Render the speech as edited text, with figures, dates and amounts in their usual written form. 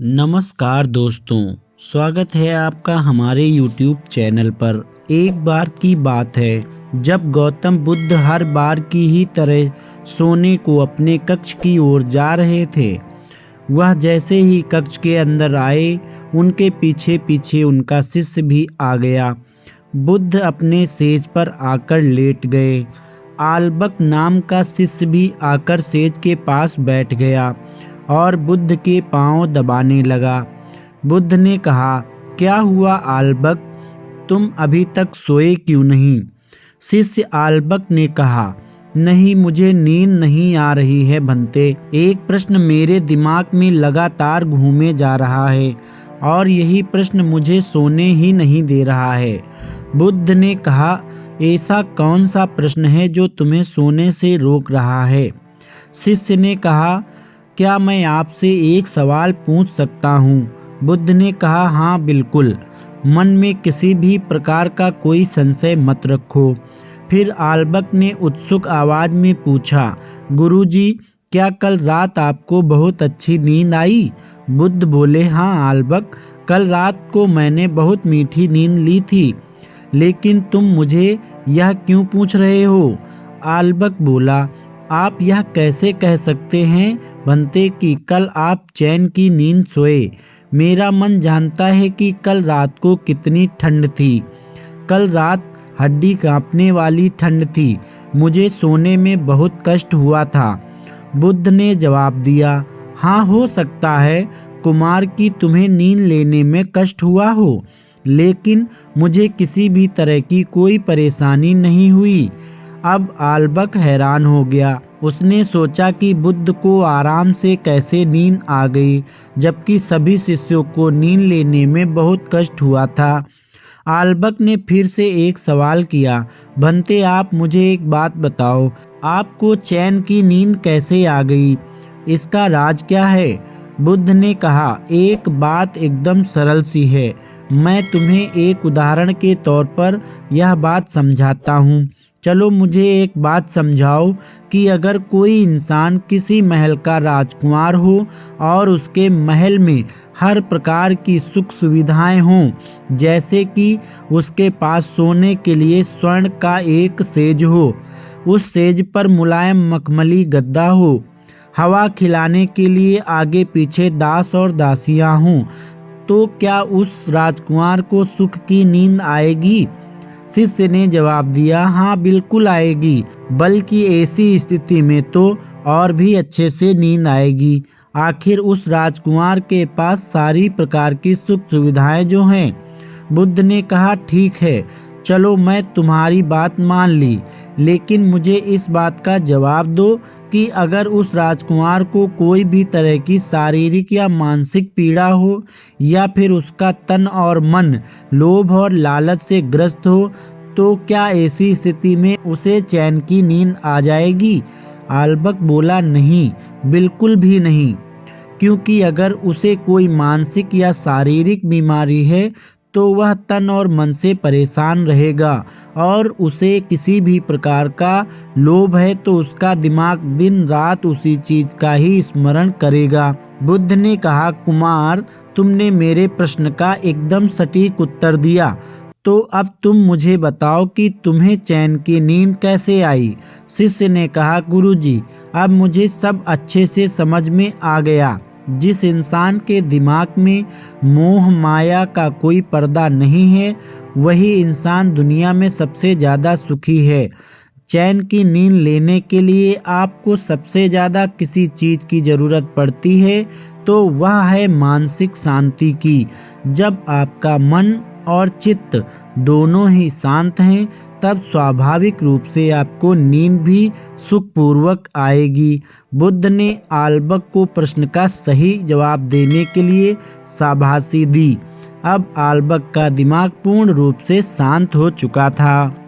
नमस्कार दोस्तों, स्वागत है आपका हमारे YouTube चैनल पर। एक बार की बात है जब गौतम बुद्ध हर बार की ही तरह सोने को अपने कक्ष की ओर जा रहे थे। वह जैसे ही कक्ष के अंदर आए, उनके पीछे पीछे उनका शिष्य भी आ गया। बुद्ध अपने सेज पर आकर लेट गए। आल्बक नाम का शिष्य भी आकर सेज के पास बैठ गया और बुद्ध के पांव दबाने लगा। बुद्ध ने कहा, क्या हुआ आल्बक, तुम अभी तक सोए क्यों नहीं? शिष्य आल्बक ने कहा, नहीं, मुझे नींद नहीं आ रही है भंते। एक प्रश्न मेरे दिमाग में लगातार घूमे जा रहा है और यही प्रश्न मुझे सोने ही नहीं दे रहा है। बुद्ध ने कहा, ऐसा कौन सा प्रश्न है जो तुम्हें सोने से रोक रहा है? शिष्य ने कहा, क्या मैं आपसे एक सवाल पूछ सकता हूँ? बुद्ध ने कहा, हाँ बिल्कुल, मन में किसी भी प्रकार का कोई संशय मत रखो। फिर आल्बक ने उत्सुक आवाज में पूछा, गुरुजी, क्या कल रात आपको बहुत अच्छी नींद आई? बुद्ध बोले, हाँ आल्बक, कल रात को मैंने बहुत मीठी नींद ली थी। लेकिन तुम मुझे यह क्यों पूछ रहे हो? आल्बक बोला, आप यह कैसे कह सकते हैं बनते कि कल आप चैन की नींद सोए? मेरा मन जानता है कि कल रात को कितनी ठंड थी। कल रात हड्डी कांपने वाली ठंड थी। मुझे सोने में बहुत कष्ट हुआ था। बुद्ध ने जवाब दिया, हाँ हो सकता है कुमार कि तुम्हें नींद लेने में कष्ट हुआ हो, लेकिन मुझे किसी भी तरह की कोई परेशानी नहीं हुई। अब आल्बक हैरान हो गया। उसने सोचा कि बुद्ध को आराम से कैसे नींद आ गई, जबकि सभी शिष्यों को नींद लेने में बहुत कष्ट हुआ था। आल्बक ने फिर से एक सवाल किया, भंते आप मुझे एक बात बताओ, आपको चैन की नींद कैसे आ गई? इसका राज क्या है? बुद्ध ने कहा, एक बात एकदम सरल सी है। मैं तुम्हें एक उदाहरण के तौर पर यह बात समझाता हूँ। चलो मुझे एक बात समझाओ कि अगर कोई इंसान किसी महल का राजकुमार हो और उसके महल में हर प्रकार की सुख सुविधाएं हों, जैसे कि उसके पास सोने के लिए स्वर्ण का एक सेज हो, उस सेज पर मुलायम मखमली गद्दा हो, हवा खिलाने के लिए आगे पीछे दास और दासियां हों, तो क्या उस राजकुमार को सुख की नींद आएगी? शिष्य ने जवाब दिया, हाँ बिल्कुल आएगी, बल्कि ऐसी स्थिति में तो और भी अच्छे से नींद आएगी। आखिर उस राजकुमार के पास सारी प्रकार की सुख सुविधाएं जो हैं। बुद्ध ने कहा, ठीक है, चलो मैं तुम्हारी बात मान ली, लेकिन मुझे इस बात का जवाब दो कि अगर उस राजकुमार को कोई भी तरह की शारीरिक या मानसिक पीड़ा हो, या फिर उसका तन और मन लोभ और लालच से ग्रस्त हो, तो क्या ऐसी स्थिति में उसे चैन की नींद आ जाएगी? आल्बक बोला, नहीं, बिल्कुल भी नहीं, क्योंकि अगर उसे कोई मानसिक या शारीरिक बीमारी है तो वह तन और मन से परेशान रहेगा, और उसे किसी भी प्रकार का लोभ है तो उसका दिमाग दिन रात उसी चीज का ही स्मरण करेगा। बुद्ध ने कहा, कुमार, तुमने मेरे प्रश्न का एकदम सटीक उत्तर दिया, तो अब तुम मुझे बताओ कि तुम्हें चैन की नींद कैसे आई? शिष्य ने कहा, गुरुजी, अब मुझे सब अच्छे से समझ में आ गया। जिस इंसान के दिमाग में मोह माया का कोई पर्दा नहीं है, वही इंसान दुनिया में सबसे ज़्यादा सुखी है। चैन की नींद लेने के लिए आपको सबसे ज़्यादा किसी चीज़ की ज़रूरत पड़ती है तो वह है मानसिक शांति की। जब आपका मन और चित्त दोनों ही शांत हैं, तब स्वाभाविक रूप से आपको नींद भी सुखपूर्वक आएगी। बुद्ध ने आल्बक को प्रश्न का सही जवाब देने के लिए शाबाशी दी। अब आल्बक का दिमाग पूर्ण रूप से शांत हो चुका था।